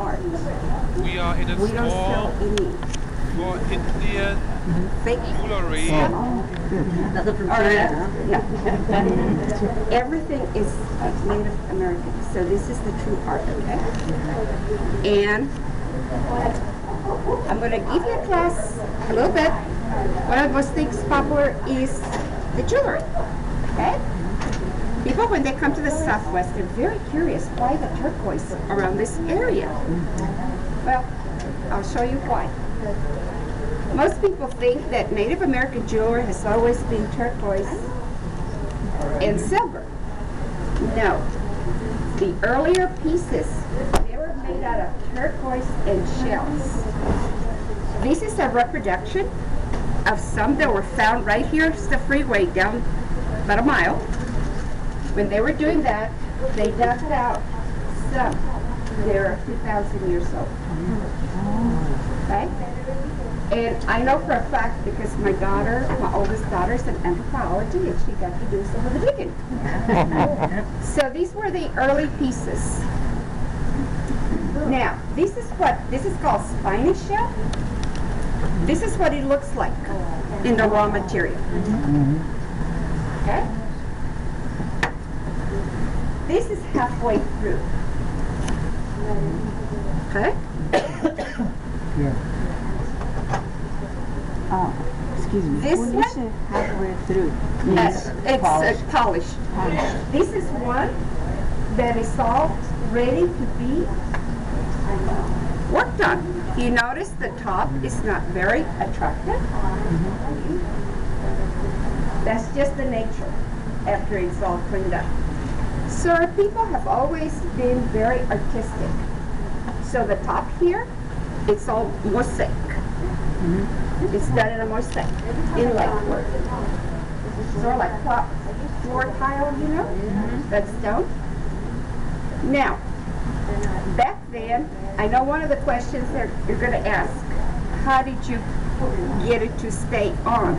art. We are in a We don't sell store any for Indian fake jewelry. Nothing from China. Yeah. Everything is Native American. So this is the true art, okay? And I'm going to give you a class a little bit. One of the most things popular is the jewelry, okay? People, when they come to the Southwest, they're very curious why the turquoise around this area. Well, I'll show you why. Most people think that Native American jewelry has always been turquoise and silver. No. The earlier pieces, they were made out of turquoise and shells. This is a reproduction of some that were found right here. It's the freeway down about a mile. When they were doing that, they dug out some. They're 2,000 years old. Okay? And I know for a fact because my daughter, my oldest daughter, is in anthropology, and she got to do some of the digging. So these were the early pieces. Now, this is called spiny shell. This is what it looks like in the raw material. Okay? This is halfway through. Okay? Yeah. Oh, excuse me. This when one? you say halfway through, It's polished. This is one that is all ready to be worked on. You notice the top is not very attractive. That's just the nature after it's all cleaned up. So our people have always been very artistic. So the top here, it's all mosaic. It's done in a mosaic, inlay work. Sort of like floor tile, you know? That's stone. Now, back then, I know one of the questions that you're going to ask, how did you get it to stay on?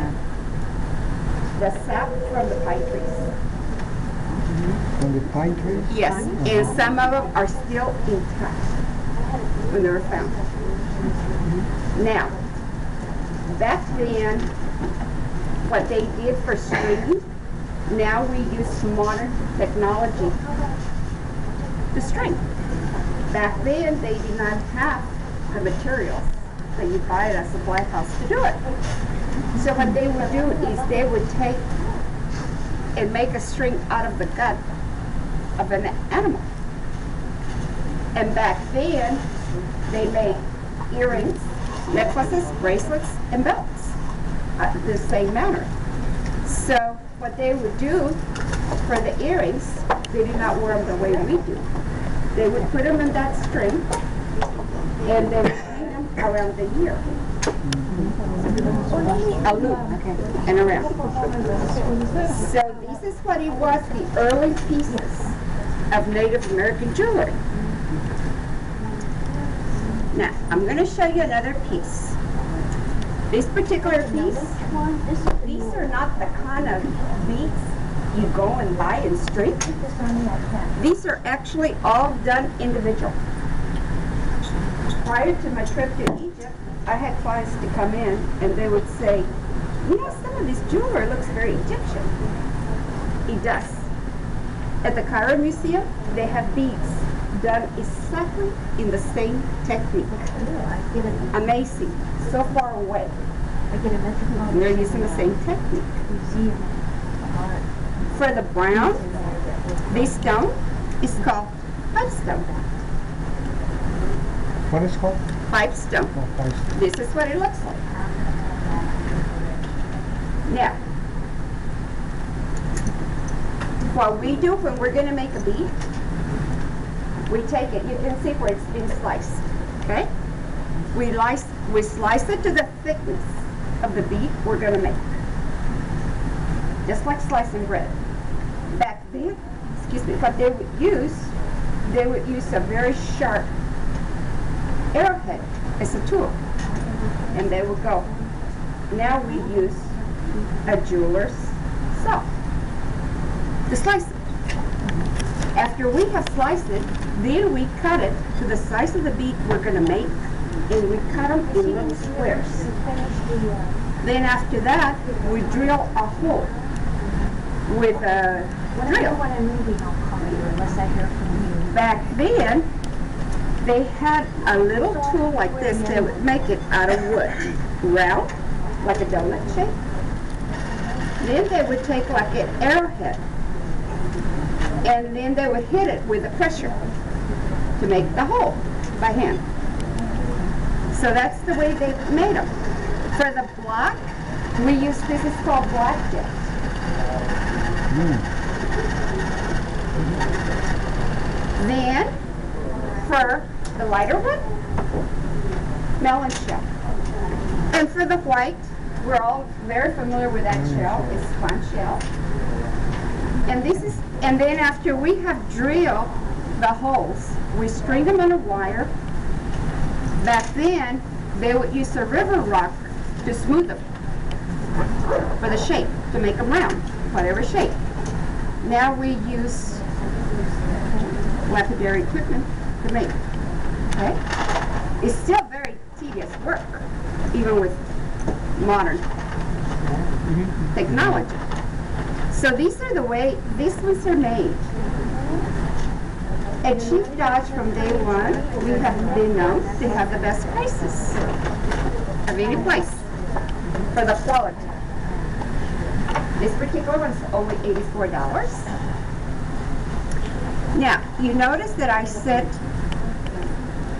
The sap from the pine trees. From the pine trees? Yes, and some of them are still intact when they were found. Now, back then, what they did for stringing, now we use modern technology to string. Back then, they did not have the materials that you buy at a supply house to do it. So what they would do is they would take and make a string out of the gut of an animal. And back then, they made earrings, necklaces, bracelets, and belts the same manner. So what they would do for the earrings, they did not wear them the way we do. They would put them in that string, and they would hang them around the ear. A loop, and around. So this is what it was, the early pieces of Native American jewelry. Now, I'm going to show you another piece. This particular piece, these are not the kind of beads you go and buy and string. These are actually all done individual. Prior to my trip to Egypt, I had clients to come in and they would say, you know, some of this jewelry looks very Egyptian. It does. At the Cairo Museum, they have beads done exactly in the same technique. Amazing. So far away. They're using the same technique. For the brown, this stone is called pipestone. What is it called? Pipestone. Oh, pipestone. This is what it looks like. Now, what we do when we're going to make a bead, we take it, you can see where it's been sliced, okay? We slice it to the thickness of the bead we're going to make. Just like slicing bread. Back then, excuse me, what they would use a very sharp arrowhead as a tool. And they would go. Now we use a jeweler's saw to slice it. After we have sliced it, Then we cut it to the size of the bead we're going to make, and we cut them in little squares. Then after that, we drill a hole with a drill. Back then, they had a little tool like this that would make it out of wood, round, like a donut shape. Then they would take like an arrowhead, and then they would hit it with the pressure to make the hole by hand. So that's the way they made them. For the block, we use this is called blackjack. Then, for the lighter one, melon shell. And for the white, we're all very familiar with that shell. It's sponge shell. And this is, and then after we have drilled the holes, we string them on a wire. Back then, they would use a river rock to smooth them for the shape, to make them round, whatever shape. Now we use lapidary equipment to make it. Okay? It's still very tedious work, even with modern technology. So these are the way, these ones are made. At Chief Dodge from day one, we have been known to have the best prices of any place for the quality. This particular one's only $84. Now, you notice that I said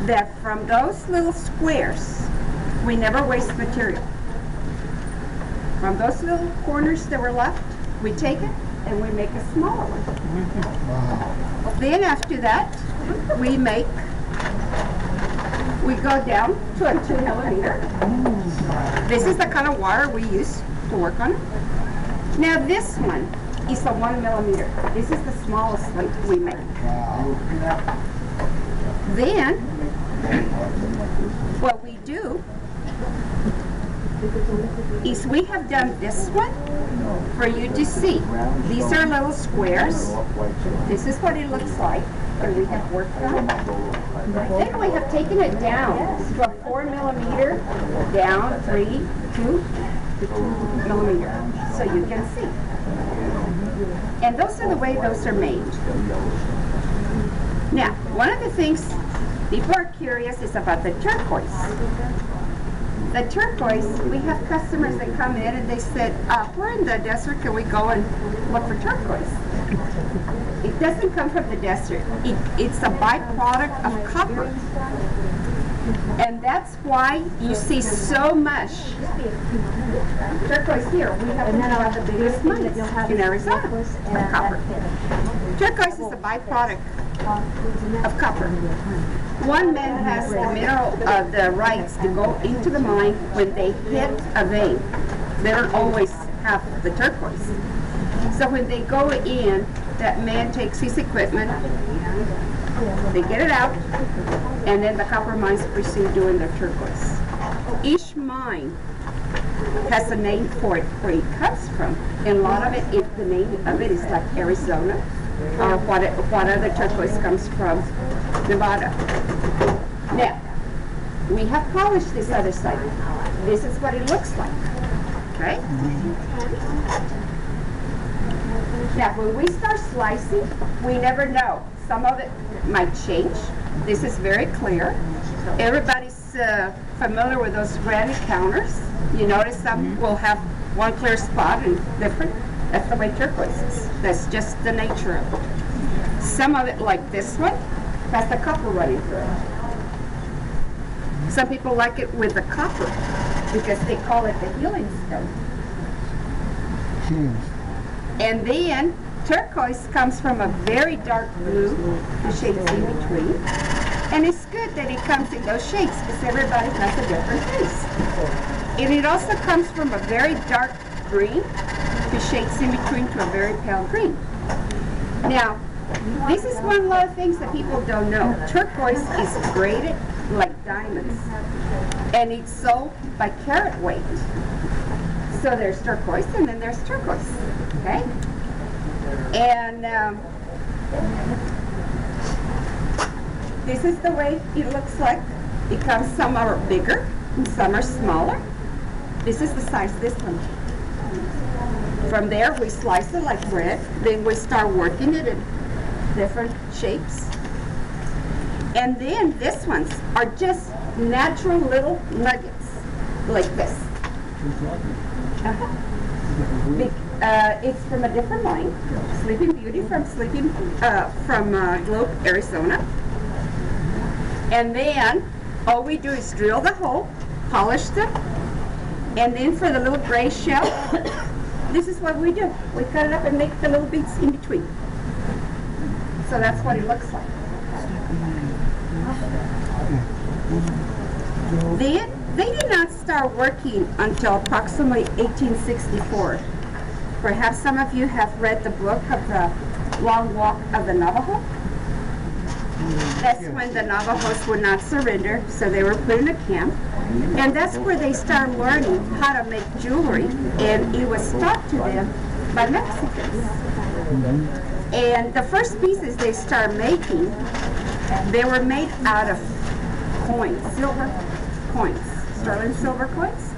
that from those little squares, we never waste material. From those little corners that were left, we take it and we make a smaller one. Then after that, we go down to a 2 millimeter. This is the kind of wire we use to work on it. Now this one is a 1 millimeter. This is the smallest one we make. Then, what we do is we have done this one for you to see. These are little squares. This is what it looks like, and we have worked on it. Then we have taken it down to a 4 millimeter, down 3, 2 millimeter, so you can see. And those are the way those are made. Now, one of the things people are curious is about the turquoise. The turquoise, we have customers that come in and they said, where in the desert can we go and look for turquoise? It doesn't come from the desert. It's a byproduct of copper. And that's why you see so much turquoise here. We have one of the biggest mines in Arizona of copper. Turquoise is a byproduct of copper. One man has the mineral, the rights to go into the mine when they hit a vein. They don't always have the turquoise. So when they go in, that man takes his equipment, they get it out, and then the copper mines proceed doing their turquoise. Each mine has a name for it, where it comes from. And a lot of it, the name of it is like Arizona, or what other turquoise comes from Nevada. Now, we have polished this other side. This is what it looks like, okay? Now, when we start slicing, we never know. Some of it might change. This is very clear. Everybody's familiar with those granite counters. You notice some will have one clear spot and different. That's the way turquoise is. That's just the nature of it. Some of it, like this one, has the copper running through it. Some people like it with the copper because they call it the healing stone. And then turquoise comes from a very dark blue, the shades in between. And it's good that it comes in those shades because everybody has a different taste. And it also comes from a very dark green, the shades in between, to a very pale green. Now, this is one of the things that people don't know. Turquoise is graded like diamonds, and it's sold by carat weight. So there's turquoise, and then there's turquoise, okay? And this is the way it looks like. It comes, some are bigger and some are smaller. This is the size, this one. From there, we slice it like bread. Then we start working it in different shapes. And then these ones are just natural little nuggets, like this. It's from a different line, Sleeping Beauty from Globe, Arizona. And then all we do is drill the hole, polish them, and then for the little gray shell, this is what we do. We cut it up and make the little beads in between. So that's what it looks like. They did not start working until approximately 1864. Perhaps some of you have read the book of the Long Walk of the Navajo. That's when the Navajos would not surrender, so they were put in a camp. And that's where they started learning how to make jewelry, and it was taught to them by Mexicans. And the first pieces they started making, they were made out of coins, silver coins, sterling silver coins.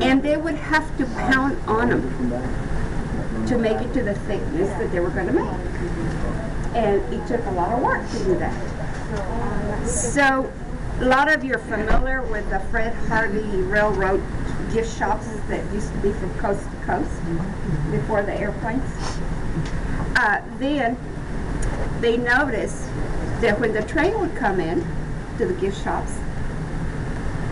And they would have to pound on them to make it to the thickness that they were going to make. And it took a lot of work to do that. So a lot of you are familiar with the Fred Harvey Railroad gift shops that used to be from coast to coast before the airplanes. Then they noticed that when the train would come in to the gift shops,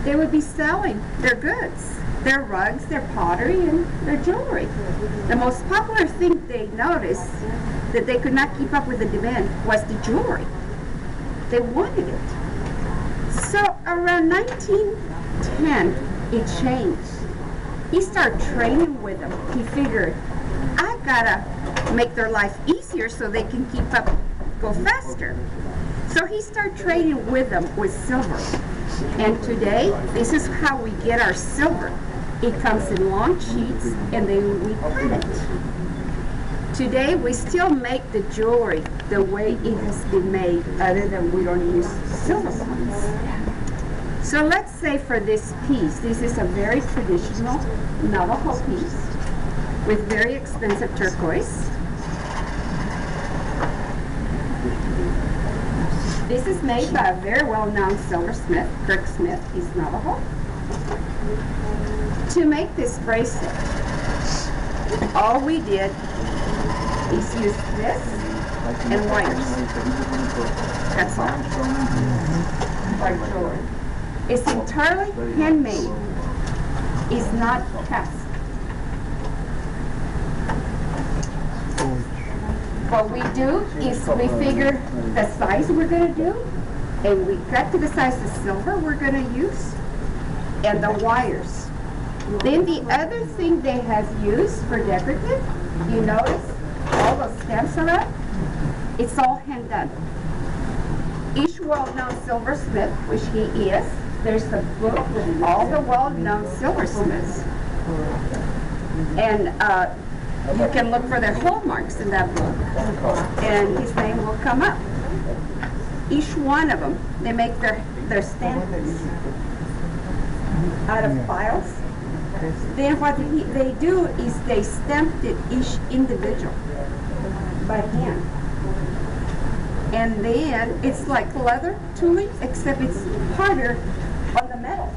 they would be selling their goods, their rugs, their pottery, and their jewelry. The most popular thing they noticed that they could not keep up with the demand was the jewelry. They wanted it. So around 1910, it changed. He started training with them. He figured, I gotta make their life easier so they can keep up, go faster. So he started training with them with silver. And today, this is how we get our silver. It comes in long sheets, and then we cut it. Today, we still make the jewelry the way it has been made, other than we don't use silver ones. So let's say for this piece, this is a very traditional Navajo piece with very expensive turquoise. This is made by a very well-known silversmith, Kirk Smith. He's Navajo. To make this bracelet, all we did is use this and wires. That's all. Our jewelry. It's entirely handmade. It's not cast. What we do is we figure the size we're going to do, and we cut to the size of silver we're going to use, and the wires. Then the other thing they have used for decorative, you notice all those stamps around, it's all hand done. Each well-known silversmith, which he is, there's the book with all the well-known silversmiths. And you can look for their hallmarks in that book, and his name will come up. Each one of them, they make their stamps out of files. Then what they do is they stamped it each individual by hand. And then it's like leather tooling, except it's harder on the metal.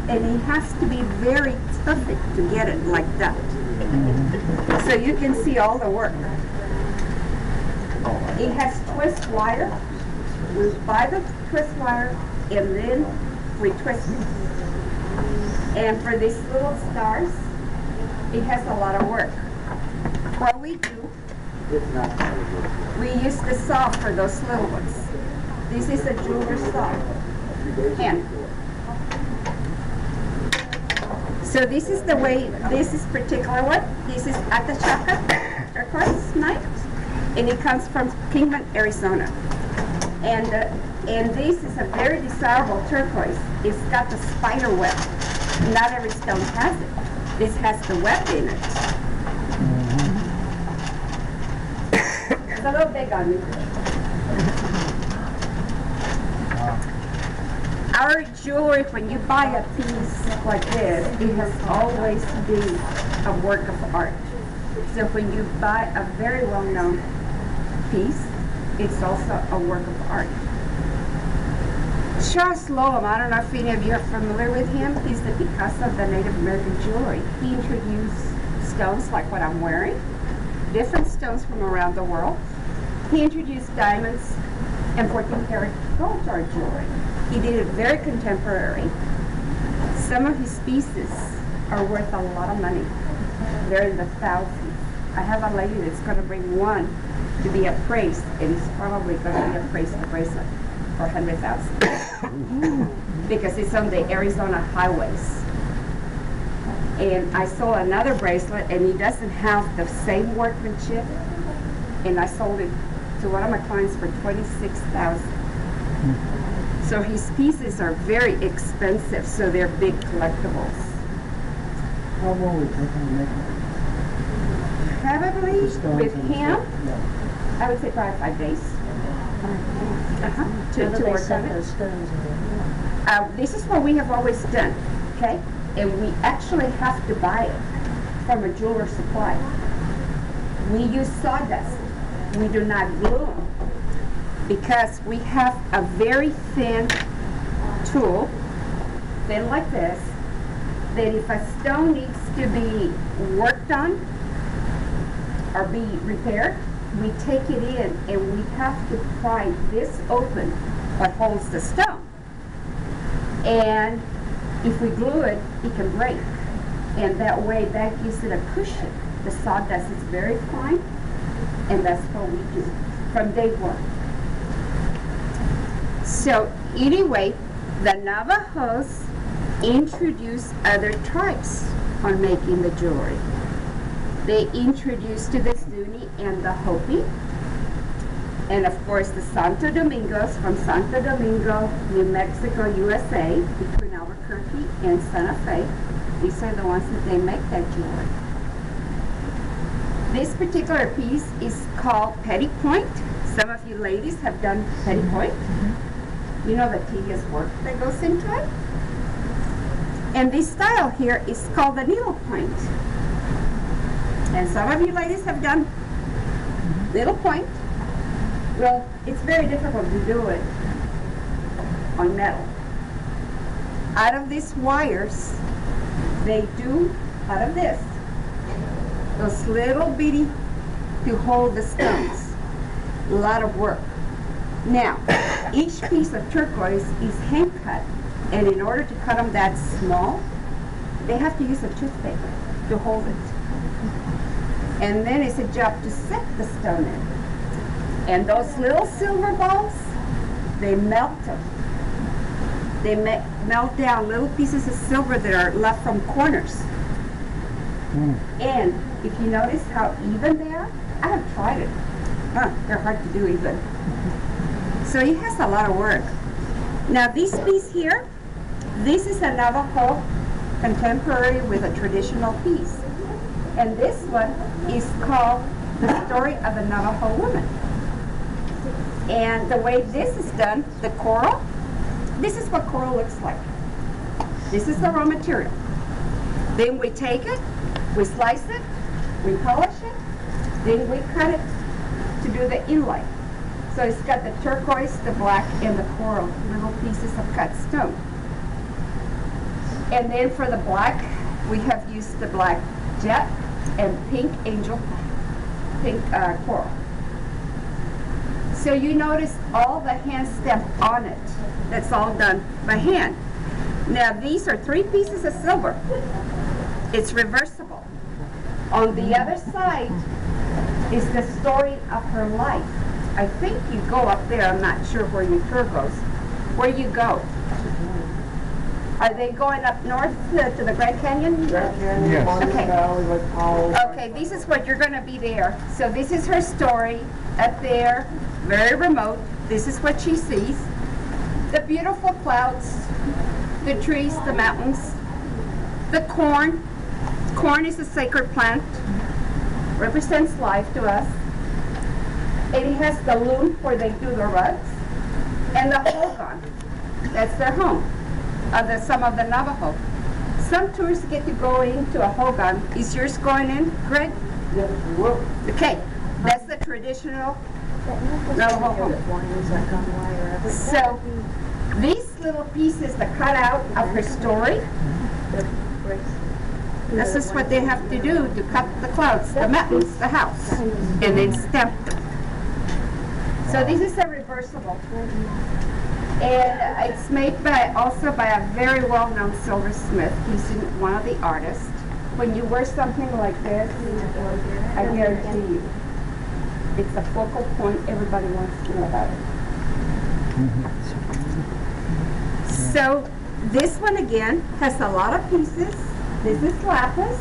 And it has to be very perfect to get it like that. So you can see all the work. It has twist wire. We buy the twist wire and then we twist it. And for these little stars, it has a lot of work. What we do, we use the saw for those little ones. This is a jeweler saw. Hand. So this is the way, this is particular one. This is Atachaca turquoise knife, and it comes from Kingman, Arizona. And this is a very desirable turquoise. It's got the spider web. Not every stone has it. This has the web in it. It's a little big on me. our jewelry, when you buy a piece like this, it has always to be a work of art. So when you buy a very well-known piece, it's also a work of art. Charles Lowell, I don't know if any of you are familiar with him. He's the Picasso of the Native American jewelry. He introduced stones like what I'm wearing, different stones from around the world. He introduced diamonds and 14-karat gold to our jewelry. He did it very contemporary. Some of his pieces are worth a lot of money. They're in the thousands. I have a lady that's going to bring one to be appraised, and it's probably going to be appraised a bracelet for $100,000 because it's on the Arizona highways. And I saw another bracelet, and it doesn't have the same workmanship, and I sold it to one of my clients for $26,000. So his pieces are very expensive, so they're big collectibles. How long will it take to make it? Probably with him, Yeah. I would say probably 5 days. To work on it. This is what we have always done, okay? And we actually have to buy it from a jeweler supply. We use sawdust. We do not glue them because we have a very thin tool, thin like this, that if a stone needs to be worked on or be repaired, we take it in and we have to pry this open what holds the stone. And if we glue it, it can break. And that way, that gives it a cushion. The sawdust is very fine, and that's what we do from day one. So anyway, the Navajos introduced other tribes on making the jewelry. They introduced to the Zuni and the Hopi, and of course the Santo Domingos from Santo Domingo, New Mexico, USA, between Albuquerque and Santa Fe. These are the ones that they make that jewelry. This particular piece is called Petit Point. Some of you ladies have done Petit Point. You know the tedious work that goes into it. And this style here is called the needle point. And some of you ladies have done needle point. Well, it's very difficult to do it on metal. Out of these wires, they do, out of this, those little bitty to hold the stones. A lot of work. Now, each piece of turquoise is hand cut, and in order to cut them that small, they have to use a toothpick to hold it. And then it's a job to set the stone in. And those little silver balls, they melt them. They melt down little pieces of silver that are left from corners. And if you notice how even they are, I have tried it. They're hard to do even. So it has a lot of work. Now this piece here, this is a Navajo contemporary with a traditional piece. And this one is called The Story of a Navajo Woman. And the way this is done, the coral, this is what coral looks like. This is the raw material. Then we take it, we slice it, we polish it, then we cut it to do the inlay. So it's got the turquoise, the black, and the coral, little pieces of cut stone. And then for the black, we have used the black jet and pink angel, pink coral. So you notice all the hand stamp on it. That's all done by hand. Now these are 3 pieces of silver. It's reversible. On the other side is the story of her life. I think you go up there, I'm not sure where your tour goes. Where you go? Are they going up north to the Grand Canyon? Yes. Okay. Valley, like Powell. Okay, this is what you're going to be there. So this is her story up there, very remote. This is what she sees. The beautiful clouds, the trees, the mountains, the corn. Corn is a sacred plant, represents life to us. It has the loom where they do the rugs, and the hogan. That's their home. Some of the Navajo. Some tourists get to go into a hogan. Is yours going in, Greg? Yes, we will. Okay, that's the traditional Navajo home. So these little pieces, the cutout of her story, this is what they have to do to cut the clouds, the mountains, the house, and then stamp them. So this is a reversible. And it's made also by a very well-known silversmith. He's one of the artists. When you wear something like this, I guarantee you, it's a focal point everybody wants to know about it. So this one again has a lot of pieces. This is lapis,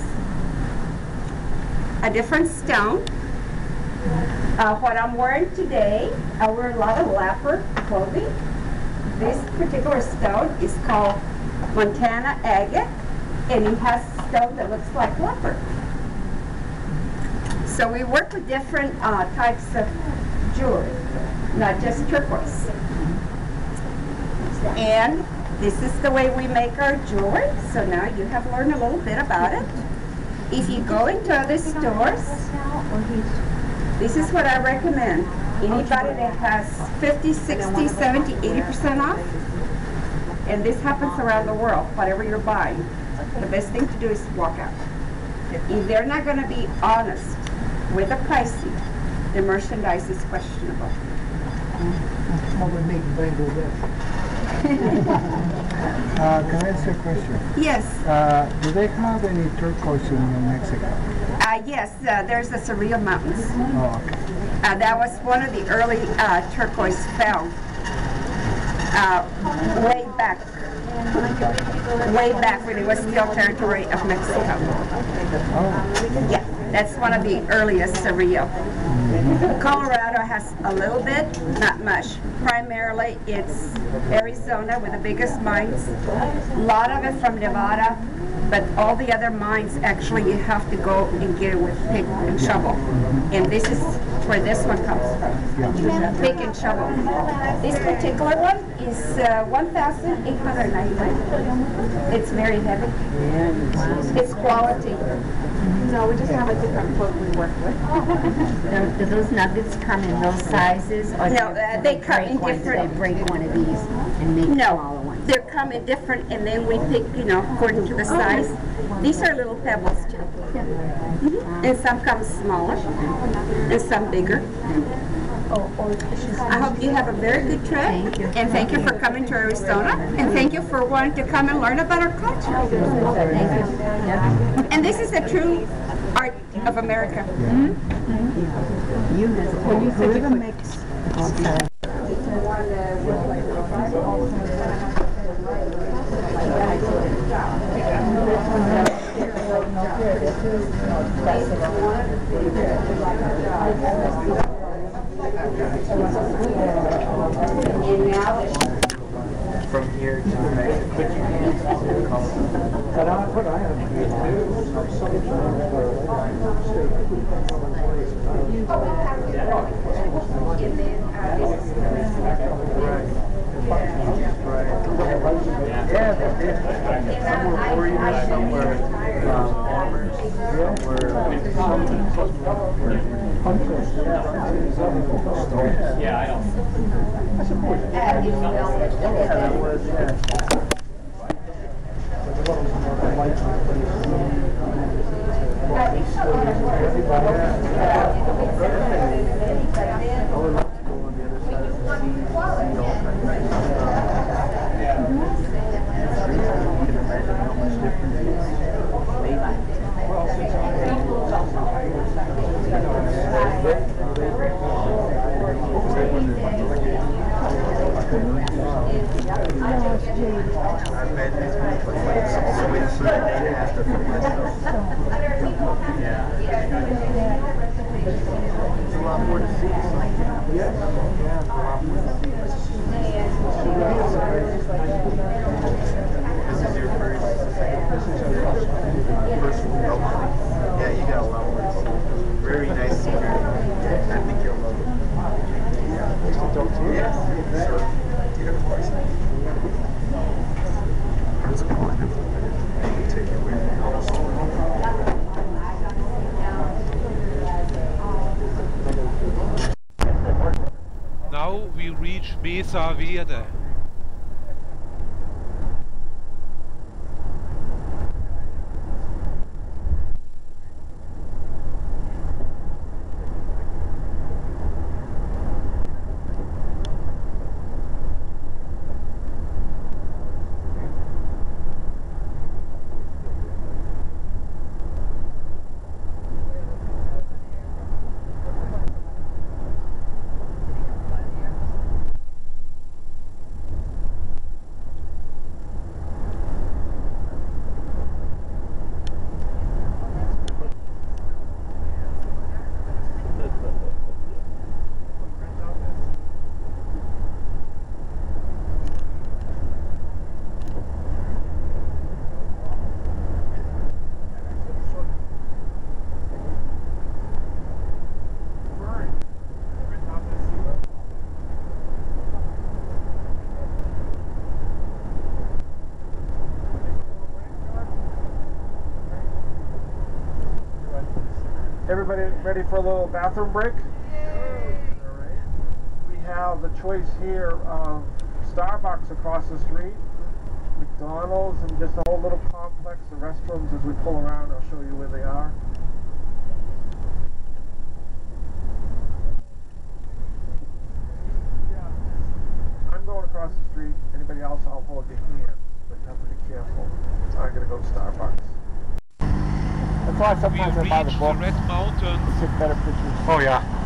a different stone. What I'm wearing today, I wear a lot of leopard clothing. This particular stone is called Montana agate, and it has a stone that looks like leopard. So we work with different types of jewelry, not just turquoise. And this is the way we make our jewelry. So now you have learned a little bit about it. If you go into other stores, this is what I recommend. Anybody that has 50, 60, 70, 80% off, and this happens around the world, whatever you're buying, the best thing to do is walk out. If they're not going to be honest with the pricing, the merchandise is questionable. What would make the bank go Can I ask you a question? Yes. Do they have any turquoise in New Mexico? Yes, there's the Surreal Mountains. Oh, okay. That was one of the early turquoise found way back when it was still territory of Mexico. Oh. Yeah, that's one of the earliest Surreal. Colorado has a little bit, not much. Primarily, it's Arizona with the biggest mines. A lot of it from Nevada, but all the other mines, actually, you have to go and get it with pick and shovel. And this is where this one comes from, pick and shovel. This particular one is $1,899. It's very heavy. It's quality. No, we just have a different quote we work with. Do those nuggets come in those sizes? Or No, they come in different. They break one of these and make smaller ones? They come in different, and then we pick, according to the size. These are little pebbles too. And some come smaller, and some bigger. I hope you have a very good trip, and thank you for coming to Arizona, and thank you for wanting to come and learn about our culture. And this is the true art of America. Whoever makes from here to Mexico. But what I have Yeah, they did. Some were warriors, some were farmers, some were hunters. Yeah, I don't. I suppose. Yeah, that was, reserverade. Everybody ready for a little bathroom break? Alright. We have the choice here of Starbucks across the street, McDonald's, and just a whole little complex of restrooms. As we pull around, I'll show you where they are. I'm going across the street. Anybody else, I'll hold your hand, but you have to be careful. I'm going to go to Starbucks. That's why sometimes I buy the reached book. the Red Mountains. Take better pictures. Oh yeah.